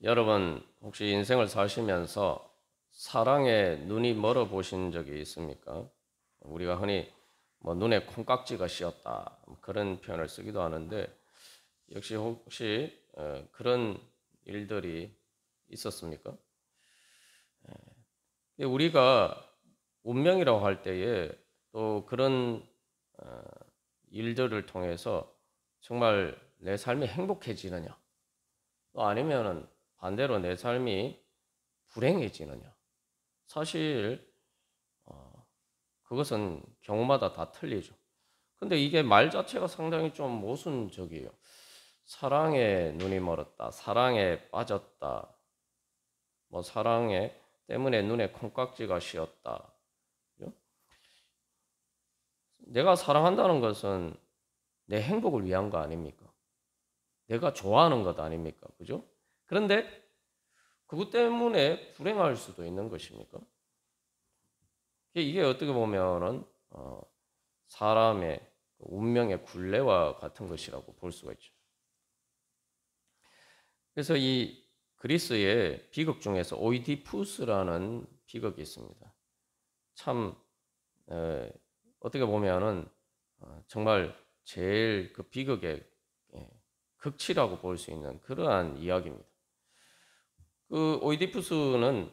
여러분 혹시 인생을 사시면서 사랑에 눈이 멀어 보신 적이 있습니까? 우리가 흔히 뭐 눈에 콩깍지가 씌었다 그런 표현을 쓰기도 하는데 역시 혹시 그런 일들이 있었습니까? 우리가 운명이라고 할 때에 또 그런 어, 일들을 통해서 정말 내 삶이 행복해지느냐 또 아니면은 반대로 내 삶이 불행해지느냐. 사실 그것은 경우마다 다 틀리죠. 근데 이게 말 자체가 상당히 좀 모순적이에요. 사랑에 눈이 멀었다. 사랑에 빠졌다. 뭐 사랑에 때문에 눈에 콩깍지가 씌었다. 그죠? 내가 사랑한다는 것은 내 행복을 위한 거 아닙니까? 내가 좋아하는 것 아닙니까? 그죠? 그런데 그것 때문에 불행할 수도 있는 것입니까? 이게 어떻게 보면은 사람의 운명의 굴레와 같은 것이라고 볼 수가 있죠. 그래서 이 그리스의 비극 중에서 오이디푸스라는 비극이 있습니다. 참 어떻게 보면은 정말 제일 그 비극의 극치라고 볼 수 있는 그러한 이야기입니다. 그 오이디푸스는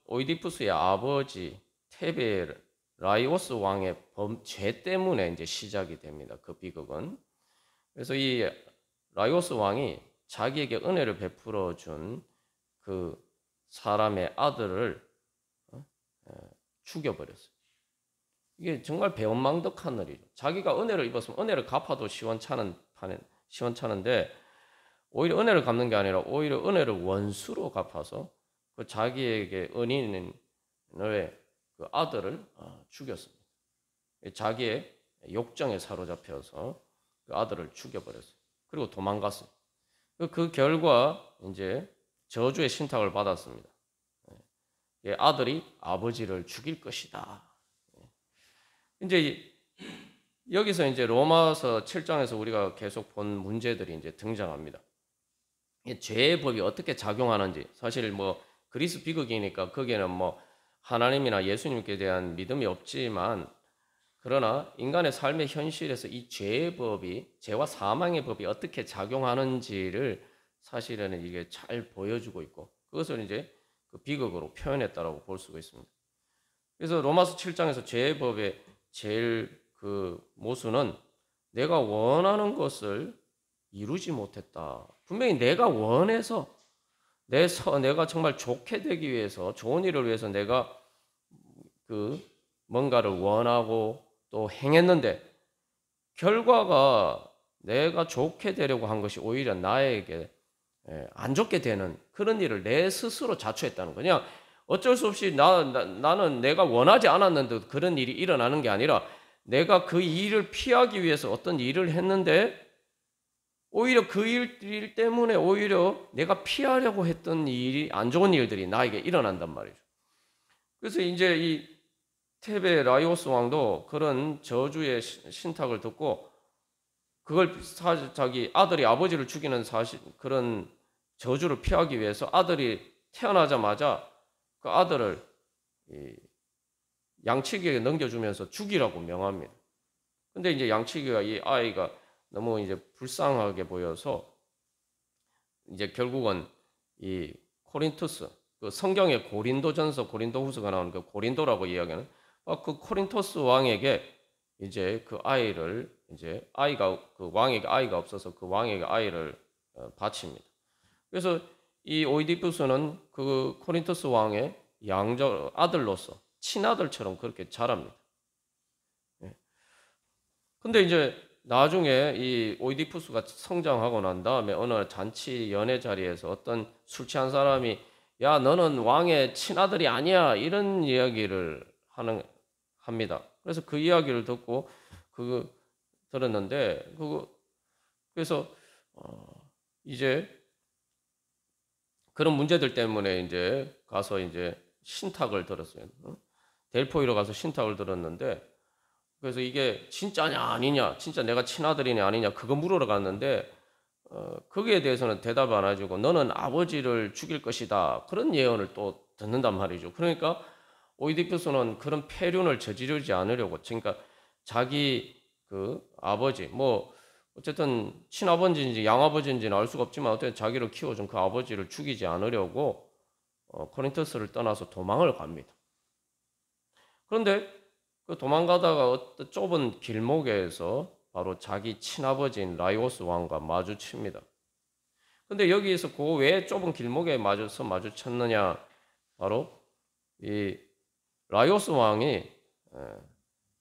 오이디푸스의 아버지 테베라이오스 왕의 죄 때문에 이제 시작이 됩니다. 그 비극은. 그래서 이 라이오스 왕이 자기에게 은혜를 베풀어 준 그 사람의 아들을 죽여버렸어요. 이게 정말 배은망덕한 일이죠. 자기가 은혜를 입었으면 은혜를 갚아도 시원찮은데 오히려 은혜를 갚는 게 아니라 오히려 은혜를 원수로 갚아서 그 자기에게 은인의 그 아들을 죽였습니다. 자기의 욕정에 사로잡혀서 그 아들을 죽여버렸어요. 그리고 도망갔어요. 그 결과 이제 저주의 신탁을 받았습니다. 아들이 아버지를 죽일 것이다. 이제 여기서 이제 로마서 7장에서 우리가 계속 본 문제들이 이제 등장합니다. 죄의 법이 어떻게 작용하는지 사실 뭐 그리스 비극이니까 거기에는 뭐 하나님이나 예수님께 대한 믿음이 없지만 그러나 인간의 삶의 현실에서 이 죄의 법이 죄와 사망의 법이 어떻게 작용하는지를 사실은 이게 잘 보여주고 있고 그것을 이제 그 비극으로 표현했다라고 볼 수가 있습니다. 그래서 로마서 7장에서 죄의 법의 제일 그 모순은 내가 원하는 것을 이루지 못했다. 분명히 내가 원해서 내가 정말 좋게 되기 위해서 좋은 일을 위해서 내가 그 뭔가를 원하고 또 행했는데 결과가 내가 좋게 되려고 한 것이 오히려 나에게 안 좋게 되는 그런 일을 내 스스로 자초했다는 거냐. 어쩔 수 없이 나는 내가 원하지 않았는데 그런 일이 일어나는 게 아니라 내가 그 일을 피하기 위해서 어떤 일을 했는데 오히려 그 일 때문에 오히려 내가 피하려고 했던 일이 안 좋은 일들이 나에게 일어난단 말이죠. 그래서 이제 이 테베 라이오스 왕도 그런 저주의 신탁을 듣고 그걸 자기 아들이 아버지를 죽이는 그런 저주를 피하기 위해서 아들이 태어나자마자 그 아들을 양치기에게 넘겨주면서 죽이라고 명합니다. 근데 이제 양치기가 이 아이가 너무 이제 불쌍하게 보여서 이제 결국은 이 코린토스 그 성경의 고린도전서 고린도후서가 나오는 그 고린도라고 이야기하는 그 코린토스 왕에게 이제 그 아이를 이제 아이가 그 왕에게 아이가 없어서 그 왕에게 아이를 바칩니다. 그래서 이 오이디푸스는 그 코린토스 왕의 아들로서 친아들처럼 그렇게 자랍니다. 근데 이제 나중에 이 오이디푸스가 성장하고 난 다음에 어느 잔치 연회 자리에서 어떤 술 취한 사람이 야 너는 왕의 친아들이 아니야 이런 이야기를 합니다. 그래서 그 이야기를 듣고 들었는데 그래서 이제 그런 문제들 때문에 이제 가서 이제 신탁을 들었어요. 델포이로 가서 신탁을 들었는데 그래서 이게 진짜냐 아니냐, 진짜 내가 친아들이냐 아니냐 그거 물으러 갔는데 거기에 대해서는 대답 안 해주고 너는 아버지를 죽일 것이다. 그런 예언을 또 듣는단 말이죠. 그러니까 오이디푸스는 그런 폐륜을 저지르지 않으려고, 그러니까 자기 그 아버지, 뭐 어쨌든 친아버지인지 양아버지인지는 알 수가 없지만 어쨌든 자기를 키워준 그 아버지를 죽이지 않으려고 코린토스를 떠나서 도망을 갑니다. 그런데 그 도망가다가 어떤 좁은 길목에서 바로 자기 친아버지인 라이오스 왕과 마주칩니다. 근데 여기에서 그 왜 좁은 길목에 마주쳤느냐? 바로 이 라이오스 왕이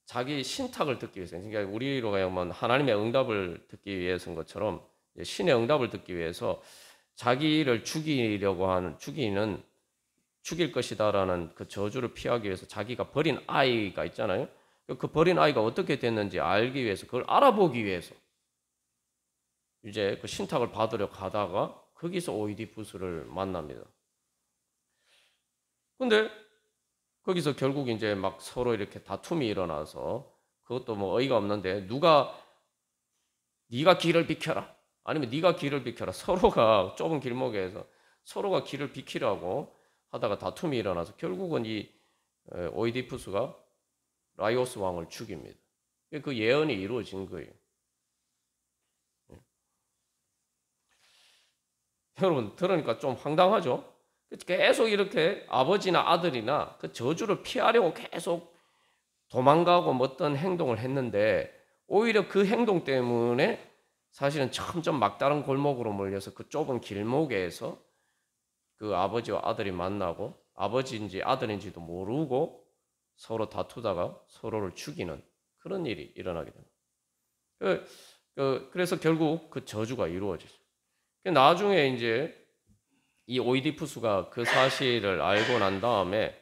자기 신탁을 듣기 위해서, 그러니까 우리로 하여금 하나님의 응답을 듣기 위해서인 것처럼 신의 응답을 듣기 위해서 자기를 죽일 것이다라는 그 저주를 피하기 위해서 자기가 버린 아이가 있잖아요. 그 버린 아이가 어떻게 됐는지 알기 위해서, 그걸 알아보기 위해서 이제 그 신탁을 받으려 가다가 거기서 오이디푸스를 만납니다. 근데 거기서 결국 이제 막 서로 이렇게 다툼이 일어나서, 그것도 뭐 어이가 없는데 누가 네가 길을 비켜라, 아니면 네가 길을 비켜라, 서로가 좁은 길목에서 서로가 길을 비키라고 하다가 다툼이 일어나서 결국은 이 오이디푸스가 라이오스 왕을 죽입니다. 그 예언이 이루어진 거예요. 여러분 들으니까 좀 황당하죠? 계속 이렇게 아버지나 아들이나 그 저주를 피하려고 계속 도망가고 뭐 어떤 행동을 했는데, 오히려 그 행동 때문에 사실은 점점 막다른 골목으로 몰려서 그 좁은 길목에서 그 아버지와 아들이 만나고 아버지인지 아들인지도 모르고 서로 다투다가 서로를 죽이는 그런 일이 일어나게 됩니다. 그래서 결국 그 저주가 이루어지죠. 나중에 이제 이 오이디푸스가 그 사실을 알고 난 다음에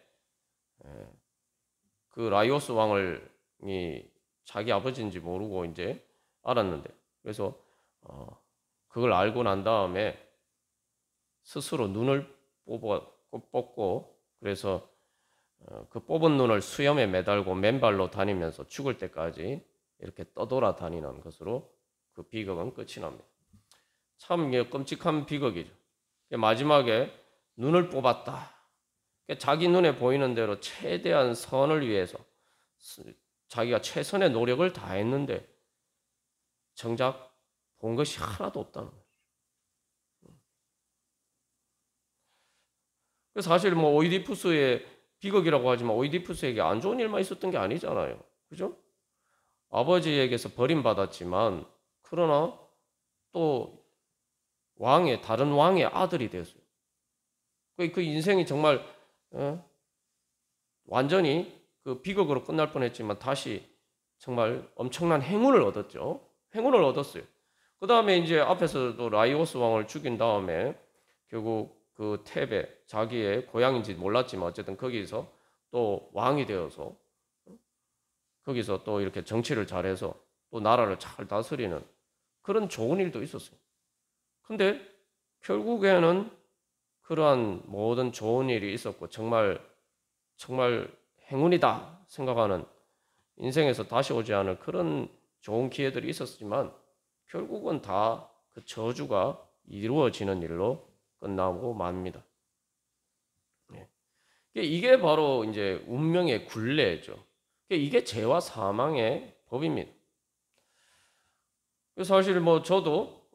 그 라이오스 왕을 자기 아버지인지 모르고 이제 알았는데, 그래서 그걸 알고 난 다음에 스스로 눈을 뽑고, 그래서 그 뽑은 눈을 수염에 매달고 맨발로 다니면서 죽을 때까지 이렇게 떠돌아다니는 것으로 그 비극은 끝이 납니다. 참 끔찍한 비극이죠. 마지막에 눈을 뽑았다. 자기 눈에 보이는 대로 최대한 선을 위해서 자기가 최선의 노력을 다했는데 정작 본 것이 하나도 없다는 거예요. 사실 뭐 오이디푸스의 비극이라고 하지만 오이디푸스에게 안 좋은 일만 있었던 게 아니잖아요. 그죠? 아버지에게서 버림받았지만 그러나 또 다른 왕의 아들이 됐어요. 그 인생이 정말 완전히 그 비극으로 끝날 뻔했지만 다시 정말 엄청난 행운을 얻었죠. 행운을 얻었어요. 그 다음에 이제 앞에서도 라이오스 왕을 죽인 다음에 결국 그 테베, 자기의 고향인지 몰랐지만 어쨌든 거기서 또 왕이 되어서 거기서 또 이렇게 정치를 잘해서 또 나라를 잘 다스리는 그런 좋은 일도 있었어요. 근데 결국에는 그러한 모든 좋은 일이 있었고 정말 행운이다 생각하는, 인생에서 다시 오지 않을 그런 좋은 기회들이 있었지만 결국은 다 그 저주가 이루어지는 일로 끝나고 맙니다. 이게 바로 이제 운명의 굴레죠. 이게 죄와 사망의 법입니다. 사실 뭐 저도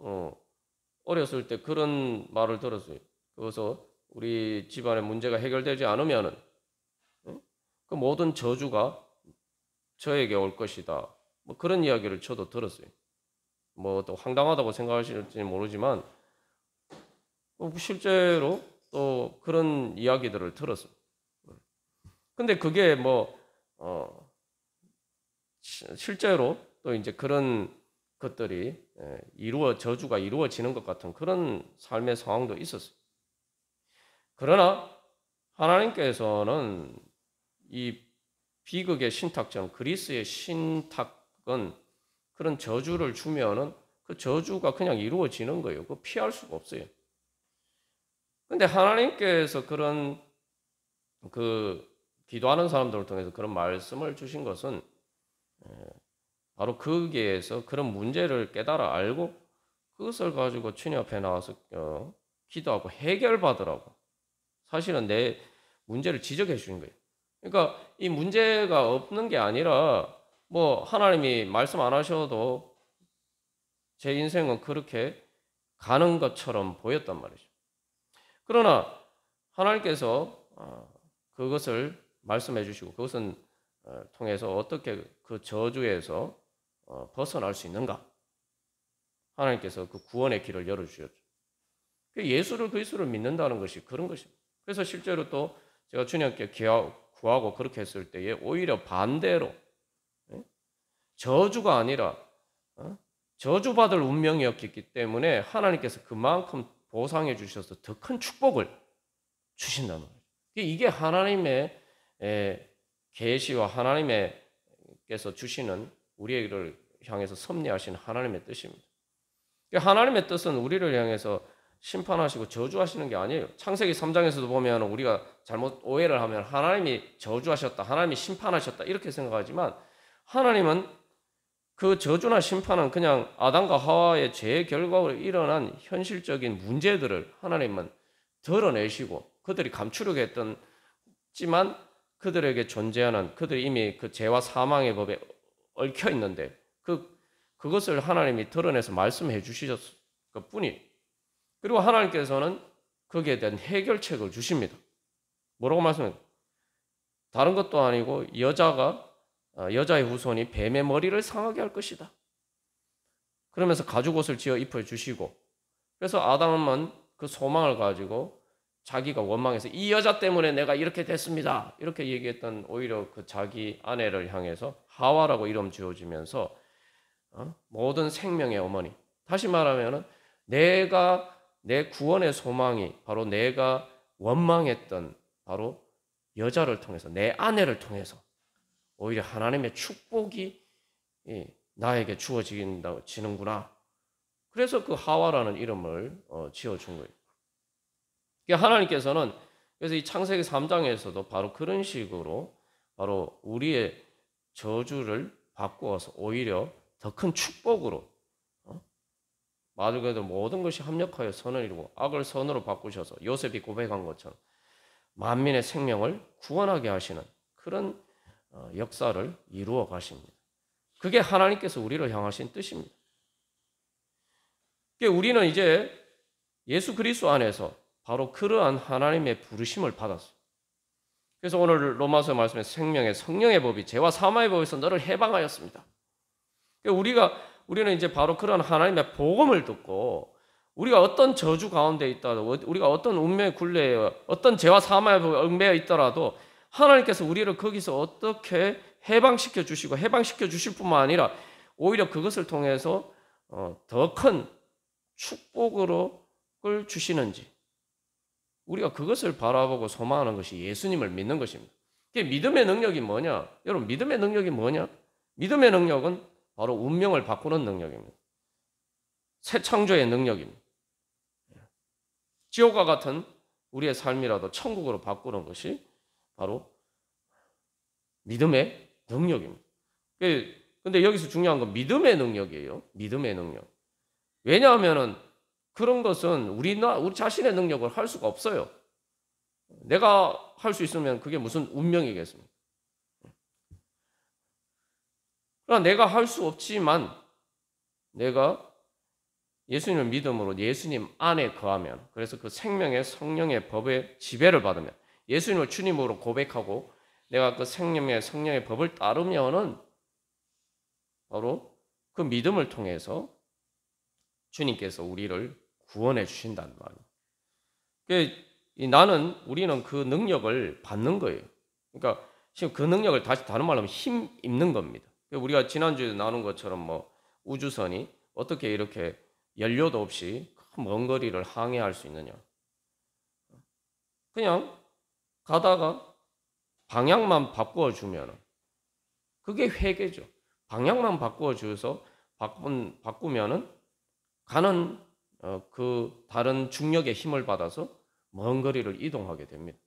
어렸을 때 그런 말을 들었어요. 그래서 우리 집안의 문제가 해결되지 않으면은 그 모든 저주가 저에게 올 것이다. 뭐 그런 이야기를 저도 들었어요. 뭐 또 황당하다고 생각하실지 모르지만 실제로 또 그런 이야기들을 들었어요. 근데 그게 뭐 실제로 또 이제 그런 것들이 저주가 이루어지는 것 같은 그런 삶의 상황도 있었어요. 그러나 하나님께서는 이 비극의 신탁전, 그리스의 신탁은 그런 저주를 주면은 그 저주가 그냥 이루어지는 거예요. 그거 피할 수가 없어요. 근데 하나님께서 그런 그 기도하는 사람들을 통해서 그런 말씀을 주신 것은 바로 거기에서 그런 문제를 깨달아 알고 그것을 가지고 주님 앞에 나와서 기도하고 해결받으라고 사실은 내 문제를 지적해 주는 거예요. 그러니까 이 문제가 없는 게 아니라 뭐 하나님이 말씀 안 하셔도 제 인생은 그렇게 가는 것처럼 보였단 말이죠. 그러나 하나님께서 그것을 말씀해 주시고 그것은 통해서 어떻게 그 저주에서 벗어날 수 있는가? 하나님께서 그 구원의 길을 열어주셨죠. 예수를 그리스도를 믿는다는 것이 그런 것입니다. 그래서 실제로 또 제가 주님께 구하고 그렇게 했을 때에 오히려 반대로 저주가 아니라 저주받을 운명이었기 때문에 하나님께서 그만큼 보상해 주셔서 더 큰 축복을 주신다는 거예요. 이게 하나님의 계시와 하나님께서 주시는 우리를 향해서 섭리하신 하나님의 뜻입니다. 하나님의 뜻은 우리를 향해서 심판하시고 저주하시는 게 아니에요. 창세기 3장에서도 보면 우리가 잘못 오해를 하면 하나님이 저주하셨다, 하나님이 심판하셨다 이렇게 생각하지만 하나님은 그 저주나 심판은 그냥 아담과 하와의 죄의 결과로 일어난 현실적인 문제들을 하나님은 드러내시고 그들이 감추려고 했지만 그들에게 존재하는 그들이 이미 그 죄와 사망의 법에 얽혀 있는데 그것을 하나님이 드러내서 말씀해 주셨을 뿐이에요. 그리고 하나님께서는 거기에 대한 해결책을 주십니다. 뭐라고 말씀해요? 다른 것도 아니고 여자의 후손이 뱀의 머리를 상하게 할 것이다. 그러면서 가죽옷을 지어 입혀 주시고 그래서 아담은 그 소망을 가지고 자기가 원망해서 이 여자 때문에 내가 이렇게 됐습니다. 이렇게 얘기했던 오히려 그 자기 아내를 향해서 하와라고 이름 지어주면서 모든 생명의 어머니. 다시 말하면 내가 내 구원의 소망이 바로 내가 원망했던 바로 여자를 통해서 내 아내를 통해서 오히려 하나님의 축복이 나에게 주어지는구나. 그래서 그 하와라는 이름을 지어준 거예요. 그러니까 하나님께서는 그래서 이 창세기 3장에서도 바로 그런 식으로 바로 우리의 저주를 바꾸어서 오히려 더 큰 축복으로 말 그대로 모든 것이 합력하여 선을 이루고 악을 선으로 바꾸셔서 요셉이 고백한 것처럼 만민의 생명을 구원하게 하시는 그런 역사를 이루어 가십니다. 그게 하나님께서 우리를 향하신 뜻입니다. 우리는 이제 예수 그리스도 안에서 바로 그러한 하나님의 부르심을 받았어요. 그래서 오늘 로마서 말씀에 생명의 성령의 법이 죄와 사망의 법에서 너를 해방하였습니다. 우리는 이제 바로 그런 하나님의 복음을 듣고 우리가 어떤 저주 가운데 있더라도 우리가 어떤 운명의 굴레에 어떤 죄와 사망의 법에 얽매여 있더라도 하나님께서 우리를 거기서 어떻게 해방시켜 주시고 해방시켜 주실 뿐만 아니라 오히려 그것을 통해서 더 큰 축복을 주시는지 우리가 그것을 바라보고 소망하는 것이 예수님을 믿는 것입니다. 믿음의 능력이 뭐냐? 여러분 믿음의 능력이 뭐냐? 믿음의 능력은 바로 운명을 바꾸는 능력입니다. 새 창조의 능력입니다. 지옥과 같은 우리의 삶이라도 천국으로 바꾸는 것이 바로 믿음의 능력입니다. 그런데 여기서 중요한 건 믿음의 능력이에요. 믿음의 능력. 왜냐하면 그런 것은 우리 자신의 능력을 할 수가 없어요. 내가 할 수 있으면 그게 무슨 운명이겠습니까? 그러나 내가 할 수 없지만 내가 예수님을 믿음으로 예수님 안에 거하면 그래서 그 생명의 성령의 법의 지배를 받으면 예수님을 주님으로 고백하고 내가 그 생명의 성령의 법을 따르면은 바로 그 믿음을 통해서 주님께서 우리를 구원해 주신다는 말이에요. 우리는 그 능력을 받는 거예요. 그러니까 지금 그 능력을 다시 다른 말로 하면 힘 입는 겁니다. 우리가 지난주에 나눈 것처럼 뭐 우주선이 어떻게 이렇게 연료도 없이 먼 거리를 항해할 수 있느냐. 그냥 가다가 방향만 바꾸어주면 그게 회개죠. 방향만 바꾸어줘서 바꾸면은 가는 그 다른 중력의 힘을 받아서 먼 거리를 이동하게 됩니다.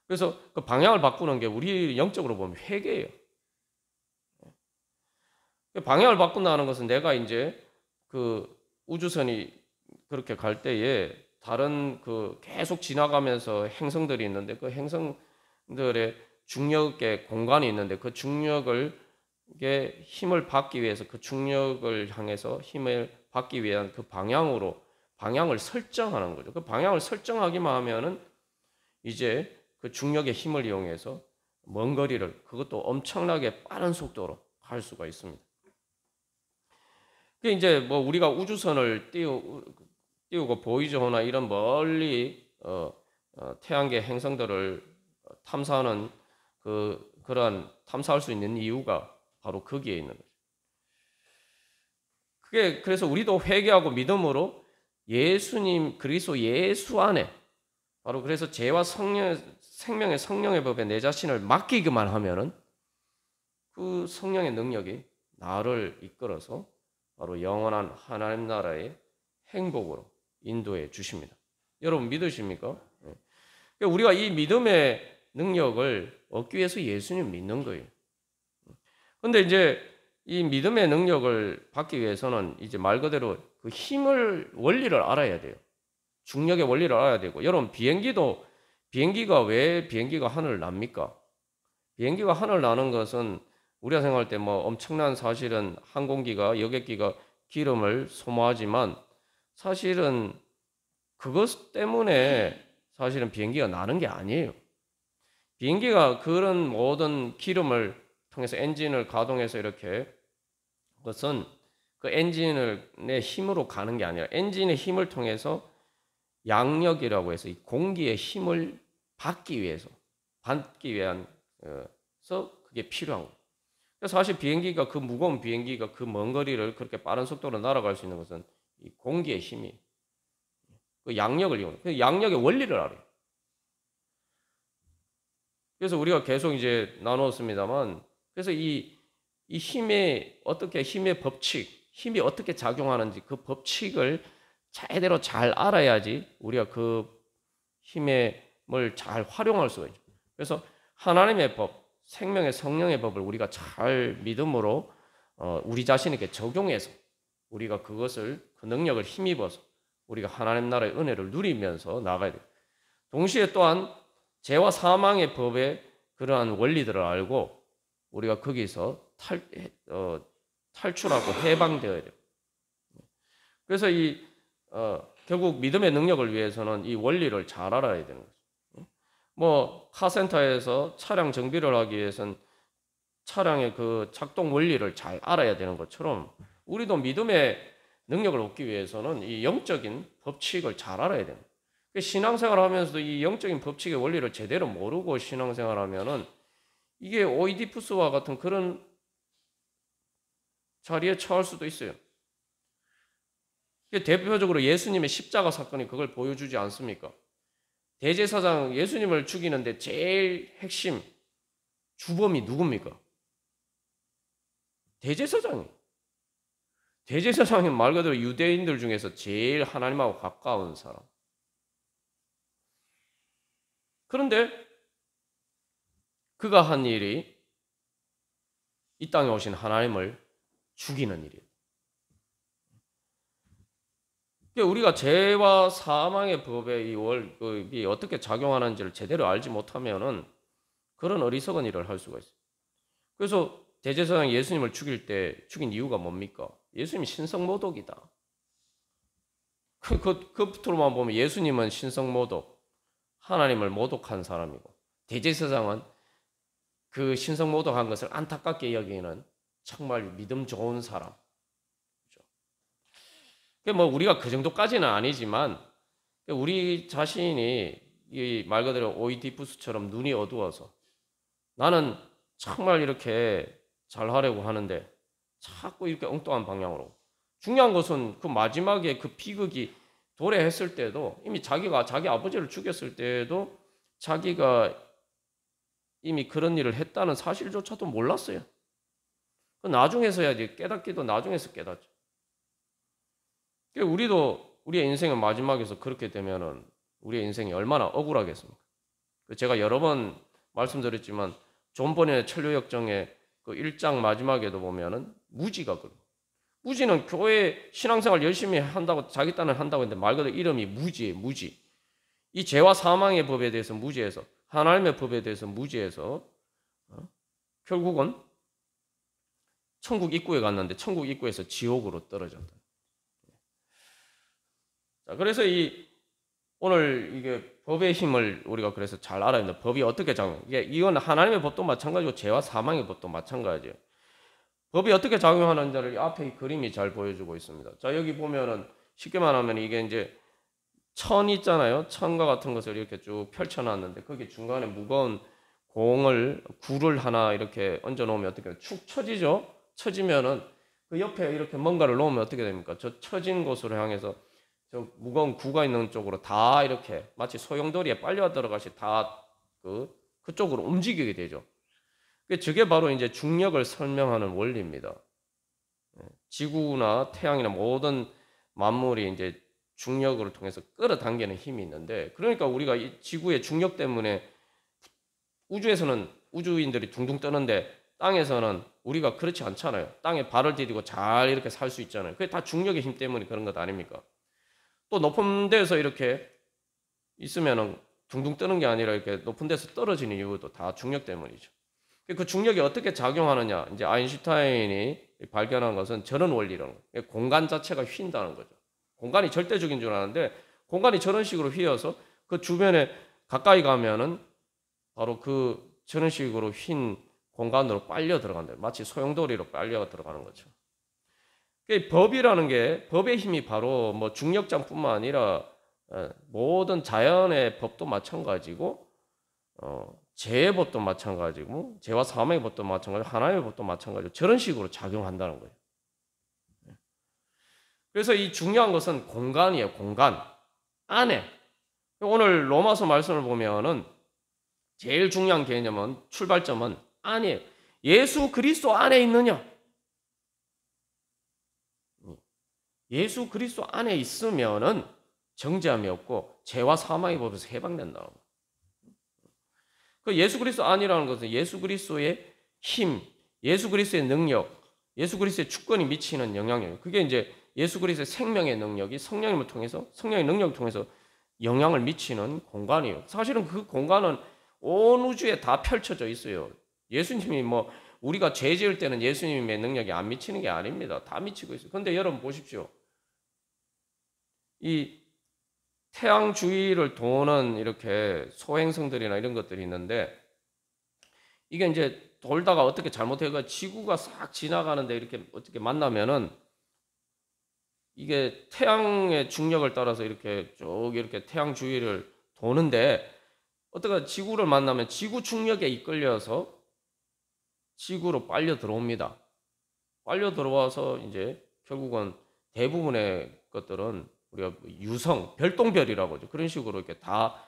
그래서 그 방향을 바꾸는 게 우리 영적으로 보면 회개예요. 방향을 바꾼다는 것은 내가 이제 그 우주선이 그렇게 갈 때에 다른 그 계속 지나가면서 행성들이 있는데 그 행성들의 중력의 공간이 있는데 그 중력을 게 힘을 받기 위해서 그 중력을 향해서 힘을 받기 위한 그 방향을 설정하는 거죠. 그 방향을 설정하기만 하면은 이제 그 중력의 힘을 이용해서 먼 거리를 그것도 엄청나게 빠른 속도로 갈 수가 있습니다. 그 이제 뭐 우리가 우주선을 띄우고 보이저호나 이런 멀리 태양계 행성들을 탐사하는 그러한 탐사할 수 있는 이유가 바로 거기에 있는 거죠. 그게 그래서 우리도 회개하고 믿음으로 예수님 그리스도 예수 안에 바로 그래서 죄와 생명의 성령의 법에 내 자신을 맡기기만 하면은 그 성령의 능력이 나를 이끌어서 바로 영원한 하나님 나라의 행복으로 인도해 주십니다. 여러분 믿으십니까? 그러니까 우리가 이 믿음의 능력을 얻기 위해서 예수님 믿는 거예요. 근데 이제 이 믿음의 능력을 받기 위해서는 이제 말 그대로 그 원리를 알아야 돼요. 중력의 원리를 알아야 되고, 여러분 비행기가 왜 비행기가 하늘을 납니까? 비행기가 하늘 나는 것은 우리가 생각할 때 뭐 엄청난 사실은 항공기가 여객기가 기름을 소모하지만 사실은 그것 때문에 사실은 비행기가 나는 게 아니에요. 비행기가 그런 모든 기름을 통해서 엔진을 가동해서 이렇게 그것은 그 엔진을 내 힘으로 가는 게 아니라 엔진의 힘을 통해서 양력이라고 해서 이 공기의 힘을 받기 위한 서 그게 필요한 거예요. 그래서 사실 비행기가 그 무거운 비행기가 그 먼 거리를 그렇게 빠른 속도로 날아갈 수 있는 것은 이 공기의 힘이 그 양력을 이용해. 그 양력의 원리를 알아요. 그래서 우리가 계속 이제 나누었습니다만, 그래서 이 힘의 법칙, 힘이 어떻게 작용하는지 그 법칙을 제대로 잘 알아야지 우리가 그 힘을 잘 활용할 수가 있죠. 그래서 하나님의 법, 생명의 성령의 법을 우리가 잘 믿음으로 우리 자신에게 적용해서 우리가 그 능력을 힘입어서 우리가 하나님 나라의 은혜를 누리면서 나가야 돼요. 동시에 또한 죄와 사망의 법의 그러한 원리들을 알고 우리가 거기서 탈출하고 해방되어야 돼요. 그래서 결국 믿음의 능력을 위해서는 이 원리를 잘 알아야 되는 거죠. 뭐 카센터에서 차량 정비를 하기 위해서는 차량의 그 작동 원리를 잘 알아야 되는 것처럼 우리도 믿음의 능력을 얻기 위해서는 이 영적인 법칙을 잘 알아야 됩니다. 신앙생활 하면서도 이 영적인 법칙의 원리를 제대로 모르고 신앙생활 하면은 이게 오이디푸스와 같은 그런 자리에 처할 수도 있어요. 대표적으로 예수님의 십자가 사건이 그걸 보여주지 않습니까? 대제사장 예수님을 죽이는데 제일 핵심 주범이 누굽니까? 대제사장이에요. 대제사장이 말 그대로 유대인들 중에서 제일 하나님하고 가까운 사람. 그런데 그가 한 일이 이 땅에 오신 하나님을 죽이는 일이에요. 우리가 죄와 사망의 법에 이 어떻게 작용하는지를 제대로 알지 못하면은 그런 어리석은 일을 할 수가 있어요. 그래서 대제사장 예수님을 죽인 이유가 뭡니까? 예수님이 신성모독이다. 그부터만 보면 예수님은 신성모독, 하나님을 모독한 사람이고 대제사장은 그 신성모독한 것을 안타깝게 여기는 정말 믿음 좋은 사람. 뭐 우리가 그 정도까지는 아니지만 우리 자신이 이 말 그대로 오이디푸스처럼 눈이 어두워서 나는 정말 이렇게 잘하려고 하는데 자꾸 이렇게 엉뚱한 방향으로. 중요한 것은 그 마지막에 그 비극이 도래했을 때도 이미 자기가 자기 아버지를 죽였을 때도 자기가 이미 그런 일을 했다는 사실조차도 몰랐어요. 나중에서야 이제 깨닫기도 나중에서 깨닫죠. 우리도 우리의 인생의 마지막에서 그렇게 되면은 우리의 인생이 얼마나 억울하겠습니까? 제가 여러 번 말씀드렸지만 존 번의 천류역정의 그 1장 마지막에도 보면은 무지가 그래요. 무지는 교회 신앙생활 열심히 한다고 자기 딴을 한다고 했는데 말 그대로 이름이 무지예요. 무지. 이 죄와 사망의 법에 대해서 무지해서 하나님의 법에 대해서 무지해서 결국은 천국 입구에 갔는데 천국 입구에서 지옥으로 떨어졌다. 자, 그래서 오늘 이게 법의 힘을 우리가 그래서 잘 알아야 된다. 법이 어떻게 작용? 이건 하나님의 법도 마찬가지고 죄와 사망의 법도 마찬가지예요. 법이 어떻게 작용하는지를 앞에 이 그림이 잘 보여주고 있습니다. 자, 여기 보면은 쉽게 말하면 이게 이제 천 있잖아요. 천과 같은 것을 이렇게 쭉 펼쳐놨는데 거기 중간에 무거운 굴을 하나 이렇게 얹어 놓으면 어떻게 돼요? 축 처지죠? 처지면은 그 옆에 이렇게 뭔가를 놓으면 어떻게 됩니까? 저 처진 곳으로 향해서 저 무거운 구가 있는 쪽으로 다 이렇게 마치 소용돌이에 빨려 들어가시 다 그쪽으로 움직이게 되죠. 저게 바로 이제 중력을 설명하는 원리입니다. 지구나 태양이나 모든 만물이 이제 중력을 통해서 끌어당기는 힘이 있는데, 그러니까 우리가 이 지구의 중력 때문에 우주에서는 우주인들이 둥둥 떠는데 땅에서는 우리가 그렇지 않잖아요. 땅에 발을 디디고 잘 이렇게 살 수 있잖아요. 그게 다 중력의 힘 때문에 그런 것 아닙니까? 또 높은 데서 이렇게 있으면은 둥둥 뜨는 게 아니라 이렇게 높은 데서 떨어지는 이유도 다 중력 때문이죠. 그 중력이 어떻게 작용하느냐, 이제 아인슈타인이 발견한 것은 저런 원리라는 거예요. 공간 자체가 휜다는 거죠. 공간이 절대적인 줄 아는데 공간이 저런 식으로 휘어서 그 주변에 가까이 가면은 바로 그 저런 식으로 휜 공간으로 빨려 들어간다. 마치 소용돌이로 빨려 들어가는 거죠. 법이라는 게, 법의 힘이 바로 뭐 중력장뿐만 아니라 모든 자연의 법도 마찬가지고 죄의 법도 마찬가지고 죄와 사망의 법도 마찬가지고 하나님의 법도 마찬가지고 저런 식으로 작용한다는 거예요. 그래서 이 중요한 것은 공간이에요. 공간 안에. 오늘 로마서 말씀을 보면은 제일 중요한 개념은, 출발점은 안이에요. 예수 그리스도 안에 있느냐? 예수 그리스도 안에 있으면은 정죄함이 없고 죄와 사망의 법에서 해방된다는 거예요. 그 예수 그리스도 안이라는 것은 예수 그리스도의 힘, 예수 그리스도의 능력, 예수 그리스도의 주권이 미치는 영향이에요. 그게 이제 예수 그리스도의 생명의 능력이 성령님을 통해서, 성령의 능력을 통해서 영향을 미치는 공간이에요. 사실은 그 공간은 온 우주에 다 펼쳐져 있어요. 예수님이 뭐 우리가 죄 지을 때는 예수님의 능력이 안 미치는 게 아닙니다. 다 미치고 있어요. 그런데 여러분 보십시오. 이 태양 주위를 도는 이렇게 소행성들이나 이런 것들이 있는데, 이게 이제 돌다가 어떻게 잘못해가 지구가 싹 지나가는데 이렇게 어떻게 만나면은 이게 태양의 중력을 따라서 이렇게 쭉 이렇게 태양 주위를 도는데, 어떻게 지구를 만나면 지구 중력에 이끌려서 지구로 빨려 들어옵니다. 빨려 들어와서 이제 결국은 대부분의 것들은 우리가 유성, 별똥별이라고 하죠. 그런 식으로 이렇게 다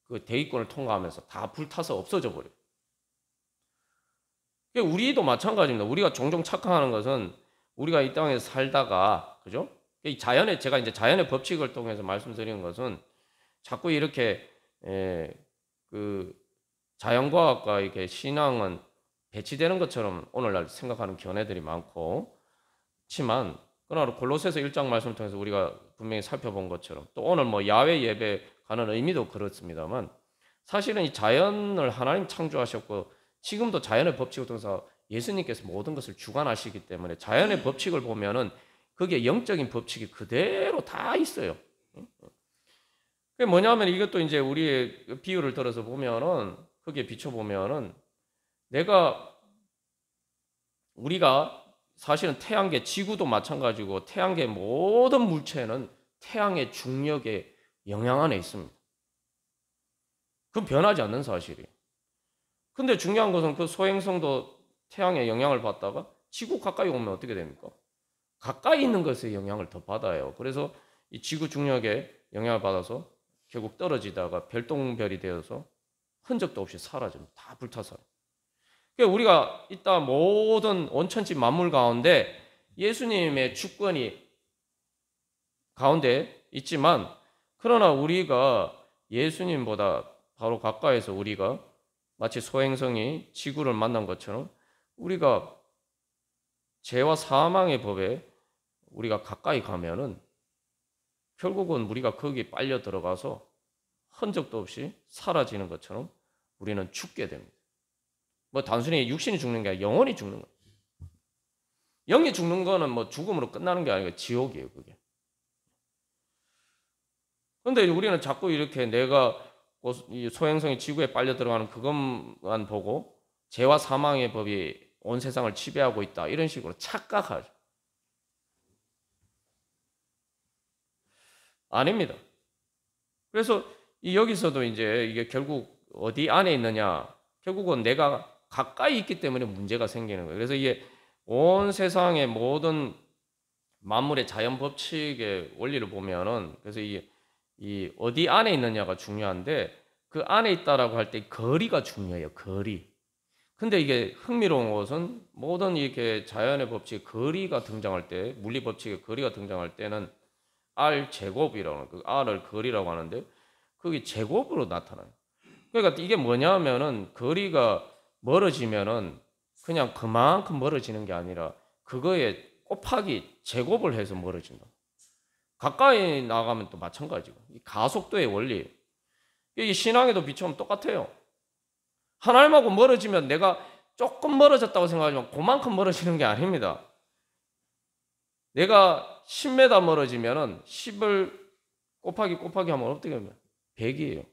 그 대기권을 통과하면서 다 불타서 없어져 버려요. 우리도 마찬가지입니다. 우리가 종종 착각하는 것은 우리가 이 땅에서 살다가, 그죠? 이 자연의, 제가 이제 자연의 법칙을 통해서 말씀드리는 것은 자꾸 이렇게 그 자연과학과 이렇게 신앙은 배치되는 것처럼 오늘날 생각하는 견해들이 많고, 그렇지만 그러나 골로새서 1장 말씀을 통해서 우리가 분명히 살펴본 것처럼, 또 오늘 뭐 야외 예배 가는 의미도 그렇습니다만, 사실은 이 자연을 하나님 창조하셨고 지금도 자연의 법칙을 통해서 예수님께서 모든 것을 주관하시기 때문에 자연의 법칙을 보면은 거기에 영적인 법칙이 그대로 다 있어요. 그게 뭐냐면, 이것도 이제 우리의 비유를 들어서 보면은, 거기에 비춰보면은, 우리가 사실은 태양계, 지구도 마찬가지고 태양계 모든 물체는 태양의 중력의 영향 안에 있습니다. 그건 변하지 않는 사실이에요. 근데 중요한 것은 그 소행성도 태양의 영향을 받다가 지구 가까이 오면 어떻게 됩니까? 가까이 있는 것의 영향을 더 받아요. 그래서 이 지구 중력의 영향을 받아서 결국 떨어지다가 별똥별이 되어서 흔적도 없이 사라집니다. 다 불타서. 그러니까 우리가 이따 모든 온천지 만물 가운데 예수님의 주권이 가운데 있지만, 그러나 우리가 예수님보다 바로 가까이서 우리가 마치 소행성이 지구를 만난 것처럼 우리가 죄와 사망의 법에 우리가 가까이 가면은 결국은 우리가 거기에 빨려 들어가서 흔적도 없이 사라지는 것처럼 우리는 죽게 됩니다. 뭐 단순히 육신이 죽는 게 아니라 영혼이 죽는 거예요. 영이 죽는 거는 뭐 죽음으로 끝나는 게 아니고 지옥이에요, 그게. 그런데 우리는 자꾸 이렇게 내가 소행성이 지구에 빨려 들어가는 그것만 보고 죄와 사망의 법이 온 세상을 지배하고 있다, 이런 식으로 착각하죠. 아닙니다. 그래서 여기서도 이제 이게 결국 어디 안에 있느냐, 결국은 내가 가까이 있기 때문에 문제가 생기는 거예요. 그래서 이게 온 세상의 모든 만물의 자연 법칙의 원리를 보면은, 그래서 이 어디 안에 있느냐가 중요한데, 그 안에 있다라고 할 때 거리가 중요해요. 거리. 근데 이게 흥미로운 것은 모든 이렇게 자연의 법칙, 거리가 등장할 때, 물리 법칙의 거리가 등장할 때는 R 제곱이라고 하는, 그 R을 거리라고 하는데, 그게 제곱으로 나타나요. 그러니까 이게 뭐냐면은 거리가 멀어지면은 그냥 그만큼 멀어지는 게 아니라 그거에 곱하기 제곱을 해서 멀어진다. 가까이 나가면 또 마찬가지고, 이 가속도의 원리, 이 신앙에도 비추면 똑같아요. 하나님하고 멀어지면 내가 조금 멀어졌다고 생각하지만 그만큼 멀어지는 게 아닙니다. 내가 10m 멀어지면은 10을 곱하기 하면 어떻게 하면 100이에요.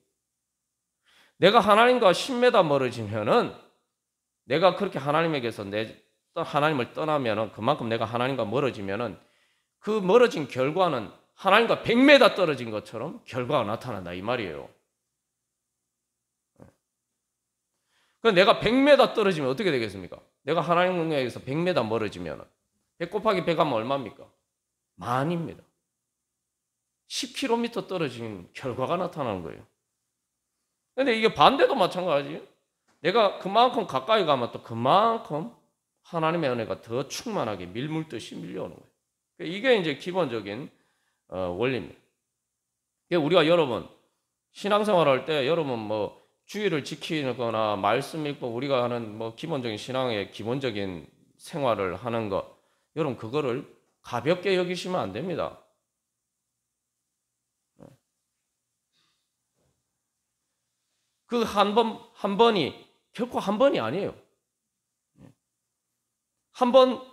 내가 하나님과 10m 멀어지면은, 내가 그렇게 하나님에게서 하나님을 떠나면은, 그만큼 내가 하나님과 멀어지면은 그 멀어진 결과는 하나님과 100m 떨어진 것처럼 결과가 나타난다, 이 말이에요. 그럼 내가 100m 떨어지면 어떻게 되겠습니까? 내가 하나님에게서 100m 멀어지면 100 곱하기 100 하면 얼마입니까? 만입니다. 10km 떨어진 결과가 나타나는 거예요. 근데 이게 반대도 마찬가지예요. 내가 그만큼 가까이 가면 또 그만큼 하나님의 은혜가 더 충만하게 밀물듯이 밀려오는 거예요. 이게 이제 기본적인 원리입니다. 우리가 여러분 신앙생활 할 때, 여러분 뭐 주의를 지키거나 말씀 읽고 우리가 하는 뭐 기본적인 신앙의 기본적인 생활을 하는 것, 여러분 그거를 가볍게 여기시면 안 됩니다. 그 한 번이 결코 한 번이 아니에요. 한 번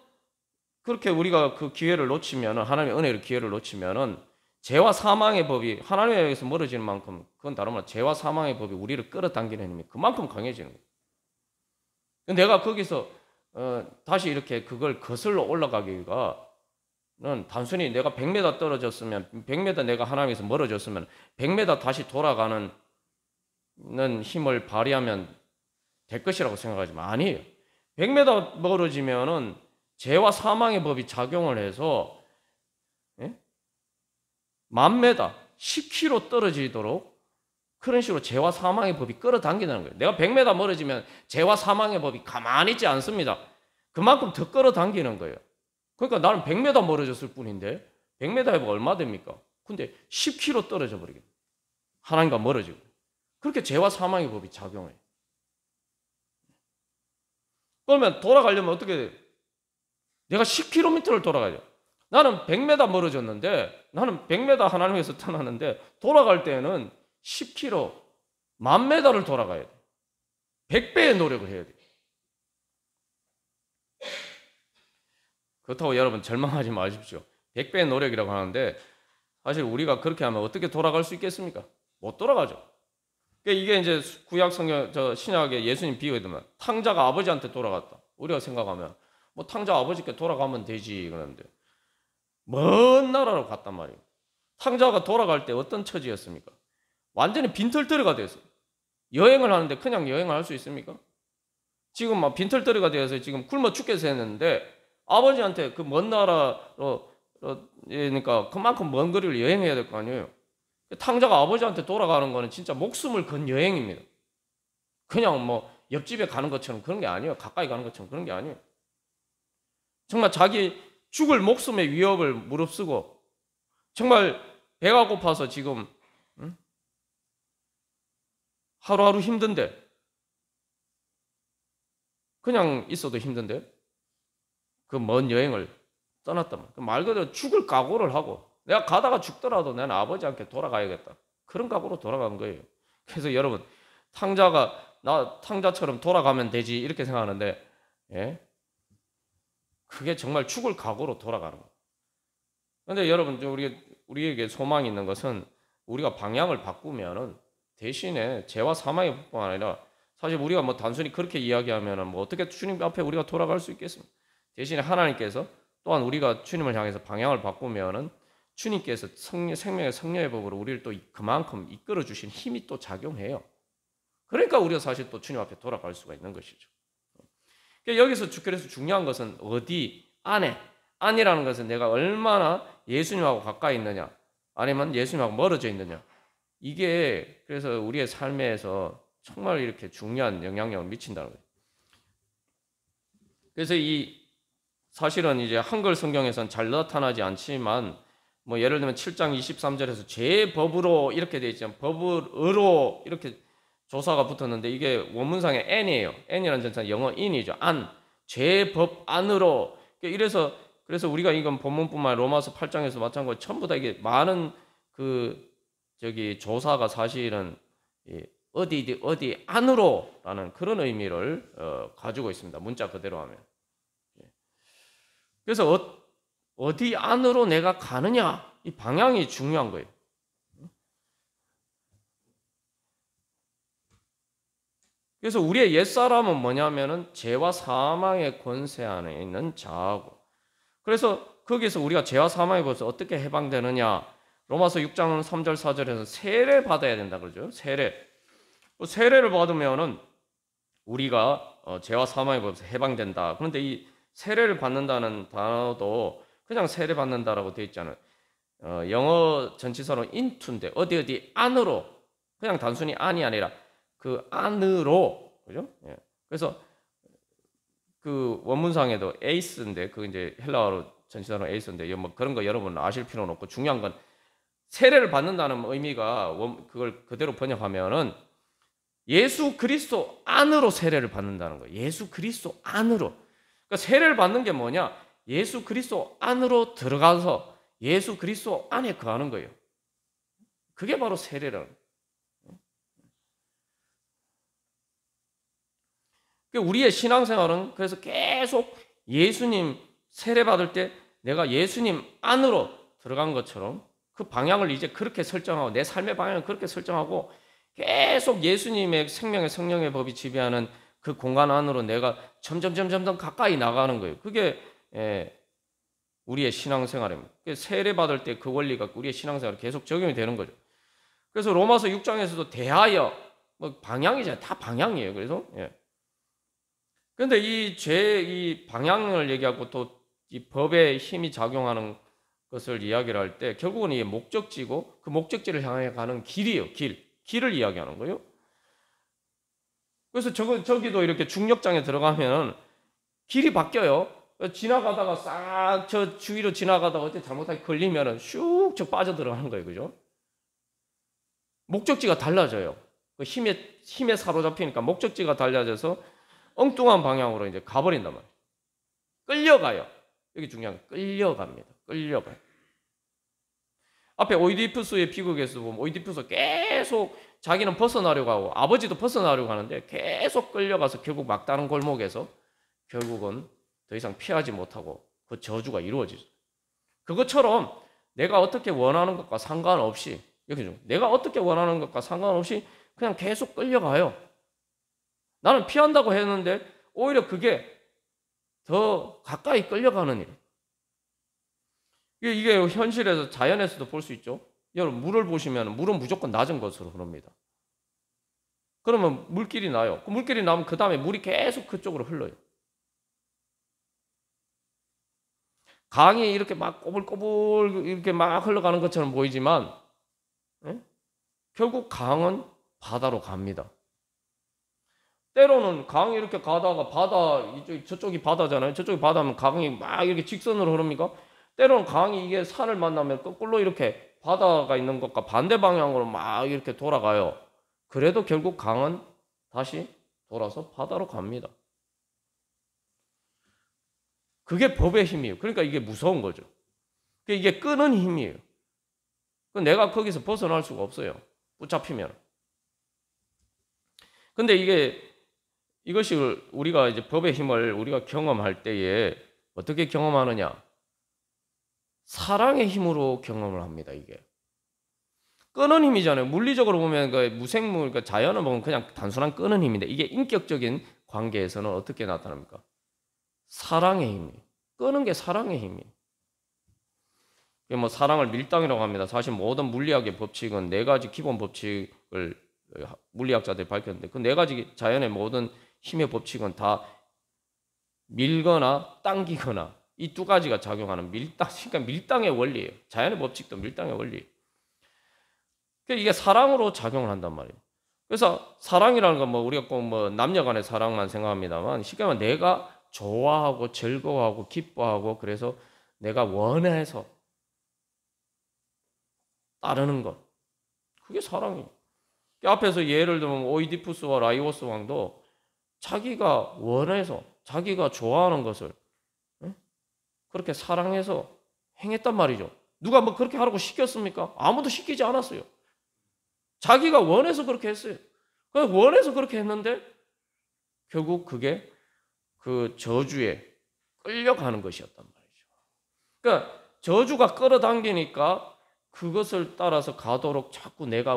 그렇게 우리가 그 기회를 놓치면은, 하나님의 은혜를 기회를 놓치면은 죄와 사망의 법이 하나님에게서 멀어지는 만큼, 그건 다름 아니라 죄와 사망의 법이 우리를 끌어당기는 힘이 그만큼 강해지는 거예요. 내가 거기서 다시 이렇게 그걸 거슬러 올라가기가, 단순히 내가 100m 떨어졌으면, 100m 내가 하나님에서 멀어졌으면 100m 다시 돌아가는 힘을 발휘하면 될 것이라고 생각하지만 아니에요. 100m 멀어지면은 죄와 사망의 법이 작용을 해서 10,000m, 10km 떨어지도록 그런 식으로 죄와 사망의 법이 끌어당기는 거예요. 내가 100m 멀어지면 죄와 사망의 법이 가만히 있지 않습니다. 그만큼 더 끌어당기는 거예요. 그러니까 나는 100m 멀어졌을 뿐인데 100m 해보면 얼마 됩니까? 근데 10km 떨어져 버리겠네. 하나님과 멀어지고. 그렇게 죄와 사망의 법이 작용해요. 그러면 돌아가려면 어떻게 돼요? 내가 10km를 돌아가야 돼요. 나는 100m 멀어졌는데, 나는 100m 하나님에서 떠났는데 돌아갈 때는 10km, 10,000m를 돌아가야 돼. 100배의 노력을 해야 돼. 그렇다고 여러분 절망하지 마십시오. 100배의 노력이라고 하는데 사실 우리가 그렇게 하면 어떻게 돌아갈 수 있겠습니까? 못 돌아가죠. 이게 이제 구약 성경, 신약의 예수님 비유에도 탕자가 아버지한테 돌아갔다. 우리가 생각하면 뭐 탕자 아버지께 돌아가면 되지 그러는데 먼 나라로 갔단 말이에요. 탕자가 돌아갈 때 어떤 처지였습니까? 완전히 빈털터리가 됐어요. 여행을 하는데 그냥 여행을 할 수 있습니까? 지금 막 빈털터리가 되어서 지금 굶어 죽겠어 했는데 아버지한테 그 먼 나라로, 그러니까 그만큼 먼 거리를 여행해야 될 거 아니에요. 탕자가 아버지한테 돌아가는 거는 진짜 목숨을 건 여행입니다. 그냥 뭐 옆집에 가는 것처럼 그런 게 아니에요. 가까이 가는 것처럼 그런 게 아니에요. 정말 자기 죽을 목숨의 위협을 무릅쓰고, 정말 배가 고파서 지금 하루하루 힘든데, 그냥 있어도 힘든데 그 먼 여행을 떠났단 말이에요. 말 그대로 죽을 각오를 하고 내가 가다가 죽더라도 나는 아버지한테 돌아가야겠다. 그런 각오로 돌아간 거예요. 그래서 여러분 탕자가 나 탕자처럼 돌아가면 되지 이렇게 생각하는데 예? 그게 정말 죽을 각오로 돌아가는 거예요. 그런데 여러분 우리에게 소망이 있는 것은 우리가 방향을 바꾸면은 대신에 죄와 사망의 뿐만 아니라 사실 우리가 뭐 단순히 그렇게 이야기하면은 뭐 어떻게 주님 앞에 우리가 돌아갈 수 있겠습니까? 대신에 하나님께서 또한 우리가 주님을 향해서 방향을 바꾸면은 주님께서 생명의 성령의 법으로 우리를 또 그만큼 이끌어 주신 힘이 또 작용해요. 그러니까 우리가 사실 또 주님 앞에 돌아갈 수가 있는 것이죠. 그러니까 여기서 그래서 중요한 것은 어디 안이라는 것은 내가 얼마나 예수님하고 가까이 있느냐 아니면 예수님하고 멀어져 있느냐 이게 그래서 우리의 삶에서 정말 이렇게 중요한 영향력을 미친다는 거예요. 그래서 이 사실은 이제 한글 성경에서는 잘 나타나지 않지만 뭐 예를 들면 7장 23절에서 제 법으로 이렇게 돼 있잖아요. 법으로 이렇게 조사가 붙었는데 이게 원문상에 n이에요. n이라는 전사 영어 in이죠. 제 법 안으로. 이래서 그래서 우리가 이건 본문뿐만 아니라 로마서 8장에서 마찬가지로 전부 다 이게 많은 조사가 사실은 어디 안으로라는 그런 의미를 가지고 있습니다. 문자 그대로 하면. 그래서 어디 안으로 내가 가느냐 이 방향이 중요한 거예요. 그래서 우리의 옛사람은 뭐냐면은 죄와 사망의 권세 안에 있는 자하고 그래서 거기서 우리가 죄와 사망의 권세 어떻게 해방되느냐 로마서 6장 3절 4절에서 세례 받아야 된다 그러죠. 세례를 받으면은 우리가 죄와 사망의 법에서 해방된다. 그런데 이 세례를 받는다는 단어도 그냥 세례 받는다라고 되어 있잖아요. 영어 전치사로 into인데 어디 안으로 그냥 단순히 안이 아니라 그 안으로 그죠? 예. 그래서 그 원문상에도 에이스인데 그 이제 헬라어로 전치사로 에이스인데 뭐 그런 거 여러분 아실 필요는 없고 중요한 건 세례를 받는다는 의미가 그걸 그대로 번역하면은 예수 그리스도 안으로 세례를 받는다는 거예요. 예수 그리스도 안으로. 그러니까 세례를 받는 게 뭐냐? 예수 그리스도 안으로 들어가서 예수 그리스도 안에 거하는 거예요. 그게 바로 세례라는 거예요. 우리의 신앙생활은 그래서 계속 예수님 세례 받을 때 내가 예수님 안으로 들어간 것처럼 그 방향을 이제 그렇게 설정하고 내 삶의 방향을 그렇게 설정하고 계속 예수님의 생명의 성령의 법이 지배하는 그 공간 안으로 내가 점점 가까이 나가는 거예요. 그게 우리의 신앙생활입니다. 세례 받을 때 그 원리가 우리의 신앙생활에 계속 적용이 되는 거죠. 그래서 로마서 6장에서도 대하여 뭐 방향이잖아요. 다 방향이에요. 그래서 그런데 이 방향을 얘기하고 또 이 법의 힘이 작용하는 것을 이야기를 할 때 결국은 이게 목적지고 그 목적지를 향해 가는 길이에요. 길을 이야기하는 거예요. 그래서 저기도 이렇게 중력장에 들어가면 길이 바뀌어요. 지나가다가 싹 저 주위로 지나가다가 어떻게 잘못하게 걸리면은 슉 저 빠져 들어가는 거예요. 그죠? 목적지가 달라져요. 그 힘에 사로잡히니까 목적지가 달라져서 엉뚱한 방향으로 이제 가버린단 말이에요. 끌려가요. 여기 중요한 거 끌려갑니다. 끌려가요. 앞에 오이디푸스의 비극에서 보면 오이디푸스가 계속 자기는 벗어나려고 하고 아버지도 벗어나려고 하는데 계속 끌려가서 결국 막다른 골목에서 결국은 더 이상 피하지 못하고 그 저주가 이루어지죠. 그것처럼 내가 어떻게 원하는 것과 상관없이 내가 어떻게 원하는 것과 상관없이 그냥 계속 끌려가요. 나는 피한다고 했는데 오히려 그게 더 가까이 끌려가는 일. 이게 현실에서 자연에서도 볼 수 있죠. 여러분 물을 보시면 물은 무조건 낮은 곳으로 흐릅니다. 그러면 물길이 나요. 그 물길이 나면 그 다음에 물이 계속 그쪽으로 흘러요. 강이 이렇게 막 꼬불꼬불 이렇게 막 흘러가는 것처럼 보이지만 결국 강은 바다로 갑니다. 때로는 강이 이렇게 가다가 저쪽이 바다잖아요. 저쪽이 바다면 강이 막 이렇게 직선으로 흐릅니까? 때로는 강이 이게 산을 만나면 거꾸로 이렇게 바다가 있는 것과 반대 방향으로 막 이렇게 돌아가요. 그래도 결국 강은 다시 돌아서 바다로 갑니다. 그게 법의 힘이에요. 그러니까 이게 무서운 거죠. 이게 끄는 힘이에요. 내가 거기서 벗어날 수가 없어요. 붙잡히면. 근데 이것이 우리가 이제 법의 힘을 우리가 경험할 때에 어떻게 경험하느냐? 사랑의 힘으로 경험을 합니다, 이게. 끄는 힘이잖아요. 물리적으로 보면 그 무생물, 그 자연을 보면 그냥 단순한 끄는 힘인데 이게 인격적인 관계에서는 어떻게 나타납니까? 사랑의 힘이. 끄는 게 사랑의 힘이. 뭐 사랑을 밀당이라고 합니다. 사실 모든 물리학의 법칙은 네 가지 기본 법칙을 물리학자들이 밝혔는데 그 네 가지 자연의 모든 힘의 법칙은 다 밀거나 당기거나 이 두 가지가 작용하는 그러니까 밀당의 원리예요. 자연의 법칙도 밀당의 원리예요. 이게 사랑으로 작용을 한단 말이에요. 그래서 사랑이라는 건 뭐 우리가 꼭 뭐 남녀 간의 사랑만 생각합니다만 쉽게 말하면 내가 좋아하고 즐거워하고 기뻐하고 그래서 내가 원해서 따르는 것. 그게 사랑이에요. 앞에서 예를 들면 오이디푸스와 라이오스 왕도 자기가 원해서 자기가 좋아하는 것을 그렇게 사랑해서 행했단 말이죠. 누가 뭐 그렇게 하라고 시켰습니까? 아무도 시키지 않았어요. 자기가 원해서 그렇게 했어요. 원해서 그렇게 했는데 결국 그게 그 저주에 끌려가는 것이었단 말이죠. 그러니까 저주가 끌어당기니까 그것을 따라서 가도록 자꾸 내가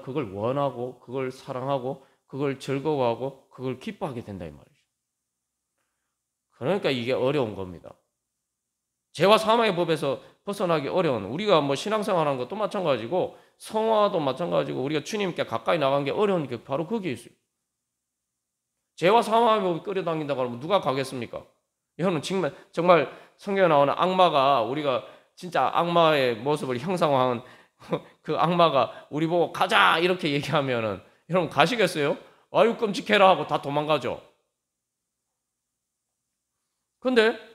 그걸 원하고 그걸 사랑하고 그걸 즐거워하고 그걸 기뻐하게 된다 이 말이죠. 그러니까 이게 어려운 겁니다. 죄와 사망의 법에서 벗어나기 어려운 우리가 뭐 신앙생활하는 것도 마찬가지고 성화도 마찬가지고 우리가 주님께 가까이 나간 게 어려운 게 바로 거기에 있어요. 죄와 사망의 법이 끌어당긴다고 하면 누가 가겠습니까? 이거는 정말 성경에 나오는 악마가 우리가 진짜 악마의 모습을 형상화한 그 악마가 우리 보고 가자 이렇게 얘기하면은 여러분 가시겠어요? 아유 끔찍해라 하고 다 도망가죠. 근데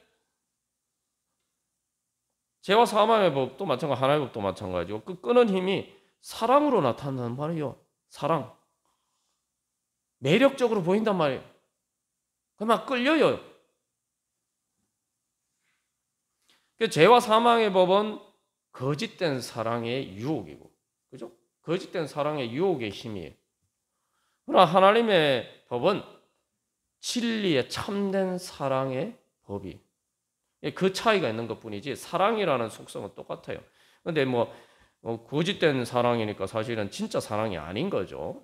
죄와 사망의 법도 마찬가지고 하나님의 법도 마찬가지고 그 끄는 힘이 사랑으로 나타난단 말이에요. 사랑. 매력적으로 보인단 말이에요. 그만 끌려요. 죄와 사망의 법은 거짓된 사랑의 유혹이고, 그죠? 거짓된 사랑의 유혹의 힘이에요. 그러나 하나님의 법은 진리의 참된 사랑의 법이. 그 차이가 있는 것 뿐이지 사랑이라는 속성은 똑같아요. 근데 뭐 거짓된 사랑이니까 사실은 진짜 사랑이 아닌 거죠.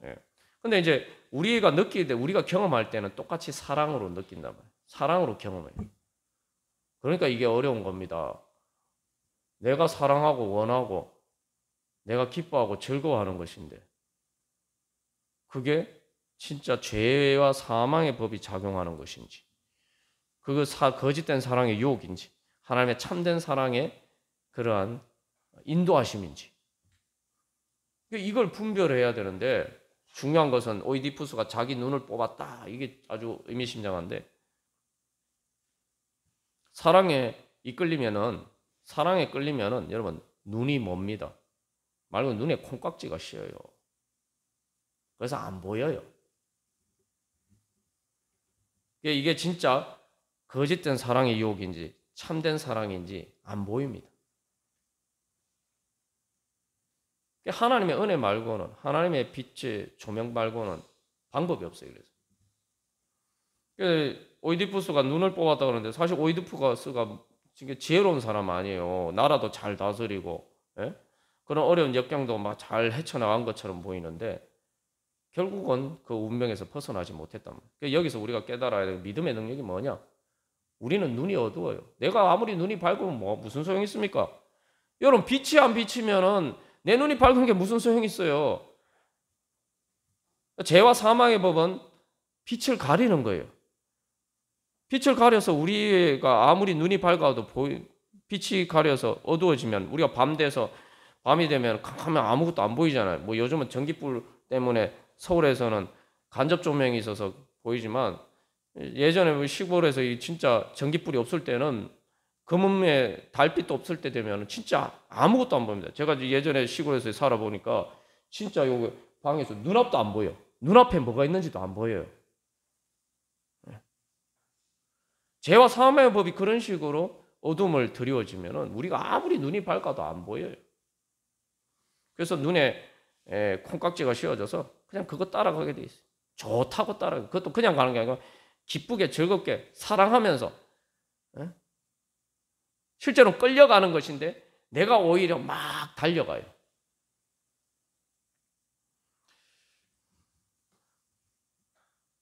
근데 이제 우리가 느낄 때, 우리가 경험할 때는 똑같이 사랑으로 느낀단 말이에요. 사랑으로 경험해요. 그러니까 이게 어려운 겁니다. 내가 사랑하고 원하고 내가 기뻐하고 즐거워하는 것인데 그게 진짜 죄와 사망의 법이 작용하는 것인지 거짓된 사랑의 유혹인지 하나님의 참된 사랑의 그러한 인도하심인지 이걸 분별해야 되는데 중요한 것은 오이디푸스가 자기 눈을 뽑았다. 이게 아주 의미심장한데 사랑에 끌리면은 여러분 눈이 멉니다. 말고 눈에 콩깍지가 씌어요. 그래서 안 보여요. 이게 진짜 거짓된 사랑의 유혹인지 참된 사랑인지 안 보입니다. 하나님의 은혜 말고는 하나님의 빛의 조명 말고는 방법이 없어요. 그래서 오이디푸스가 눈을 뽑았다 그러는데 사실 오이디푸스가 지혜로운 사람 아니에요. 나라도 잘 다스리고 그런 어려운 역경도 막 잘 헤쳐나간 것처럼 보이는데 결국은 그 운명에서 벗어나지 못했단 말이에요. 여기서 우리가 깨달아야 될 믿음의 능력이 뭐냐? 우리는 눈이 어두워요. 내가 아무리 눈이 밝으면 무슨 소용이 있습니까? 여러분 빛이 안 비치면은 내 눈이 밝은 게 무슨 소용이 있어요? 죄와 사망의 법은 빛을 가리는 거예요. 빛을 가려서 우리가 아무리 눈이 밝아도 빛이 가려서 어두워지면 우리가 밤이 되면 캄캄하면 아무것도 안 보이잖아요. 뭐 요즘은 전기불 때문에 서울에서는 간접 조명이 있어서 보이지만 예전에 시골에서 진짜 전기불이 없을 때는 금음에 달빛도 없을 때 되면 진짜 아무것도 안 보입니다. 제가 예전에 시골에서 살아보니까 진짜 여기 방에서 눈앞도 안 보여. 눈앞에 뭐가 있는지도 안 보여요. 죄와 사망의 법이 그런 식으로 어둠을 드리워지면은 우리가 아무리 눈이 밝아도 안 보여요. 그래서 눈에 콩깍지가 씌워져서 그냥 그거 따라가게 돼 있어요. 좋다고 따라가. 그것도 그냥 가는 게 아니고 기쁘게 즐겁게 사랑하면서 실제로 끌려가는 것인데 내가 오히려 막 달려가요.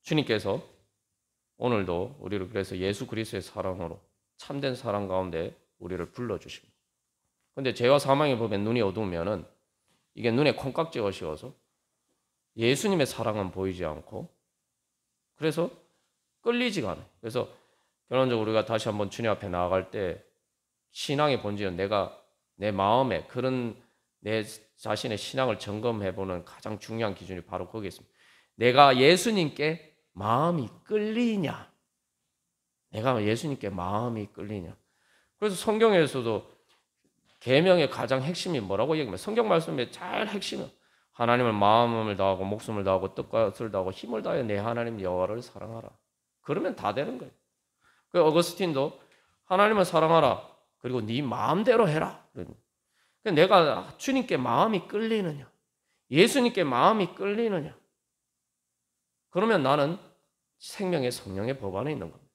주님께서 오늘도 우리를 그래서 예수 그리스도의 사랑으로 참된 사랑 가운데 우리를 불러주십니다. 그런데 죄와 사망의 법에 눈이 어두우면은 이게 눈에 콩깍지가 씌워서 예수님의 사랑은 보이지 않고 그래서 끌리지가 않아요. 그래서 결론적으로 우리가 다시 한번 주님 앞에 나아갈 때 신앙의 본질은 내가 내 마음에 그런 내 자신의 신앙을 점검해보는 가장 중요한 기준이 바로 거기에 있습니다. 내가 예수님께 마음이 끌리냐? 내가 예수님께 마음이 끌리냐? 그래서 성경에서도 계명의 가장 핵심이 뭐라고 얘기하면 성경 말씀에 잘 핵심은 하나님을 마음을 다하고 목숨을 다하고 뜻과 뜻을 다하고 힘을 다해 내 하나님 여호와를 사랑하라. 그러면 다 되는 거예요. 그 어거스틴도 하나님을 사랑하라. 그리고 네 마음대로 해라. 내가 주님께 마음이 끌리느냐? 예수님께 마음이 끌리느냐? 그러면 나는 생명의 성령의 법 안에 있는 겁니다.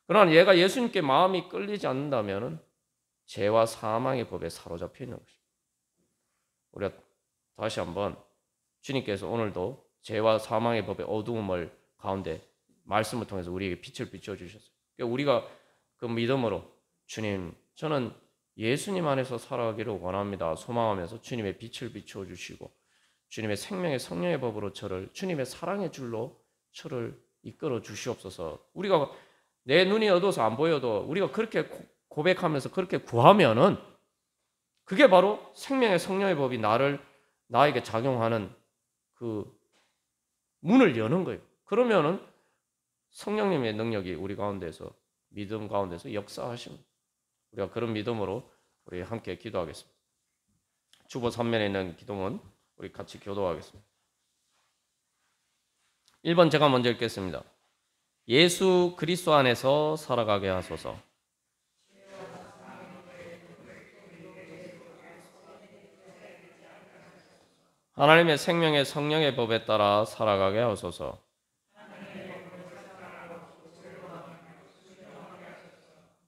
그러나 얘가 예수님께 마음이 끌리지 않는다면 죄와 사망의 법에 사로잡혀 있는 것입니다. 우리가 다시 한번 주님께서 오늘도 죄와 사망의 법의 어두움을 가운데 말씀을 통해서 우리에게 빛을 비춰주셨어요. 우리가 그 믿음으로 주님, 저는 예수님 안에서 살아가기를 원합니다. 소망하면서 주님의 빛을 비춰주시고 주님의 생명의 성령의 법으로 저를 주님의 사랑의 줄로 저를 이끌어 주시옵소서. 우리가 내 눈이 어두워서 안 보여도 우리가 그렇게 고백하면서 그렇게 구하면은 그게 바로 생명의 성령의 법이 나에게 작용하는 그 문을 여는 거예요. 그러면은 성령님의 능력이 우리 가운데서 믿음 가운데서 역사하십니다. 우리가 그런 믿음으로 우리 함께 기도하겠습니다. 주보 3면에 있는 기도문 우리 같이 교도하겠습니다. 1번 제가 먼저 읽겠습니다. 예수 그리스도 안에서 살아가게 하소서. 하나님의 생명의 성령의 법에 따라 살아가게 하소서.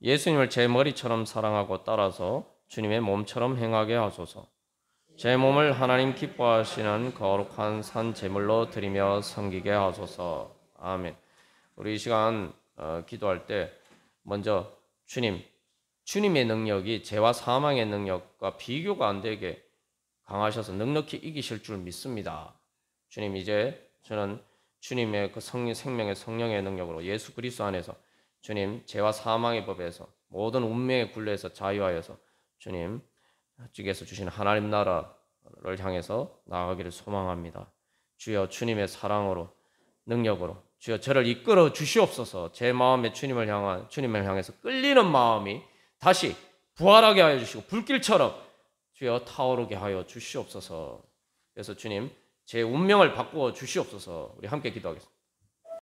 예수님을 제 머리처럼 사랑하고 따라서 주님의 몸처럼 행하게 하소서. 제 몸을 하나님 기뻐하시는 거룩한 산 제물로 드리며 섬기게 하소서. 아멘. 우리 이 시간 기도할 때 먼저 주님의 능력이 죄와 사망의 능력과 비교가 안 되게 강하셔서 넉넉히 이기실 줄 믿습니다. 주님, 이제 저는 주님의 그 생명의 성령의 능력으로 예수 그리스도 안에서 주님 죄와 사망의 법에서 모든 운명의 굴레에서 자유하여서 주님 주께서 주신 하나님 나라를 향해서 나아가기를 소망합니다. 주여 주님의 사랑으로 능력으로 주여 저를 이끌어 주시옵소서. 제 마음에 주님을 향해서 끌리는 마음이 다시 부활하게 하여 주시고 불길처럼 주여 타오르게 하여 주시옵소서. 그래서 주님 제 운명을 바꾸어 주시옵소서. 우리 함께 기도하겠습니다.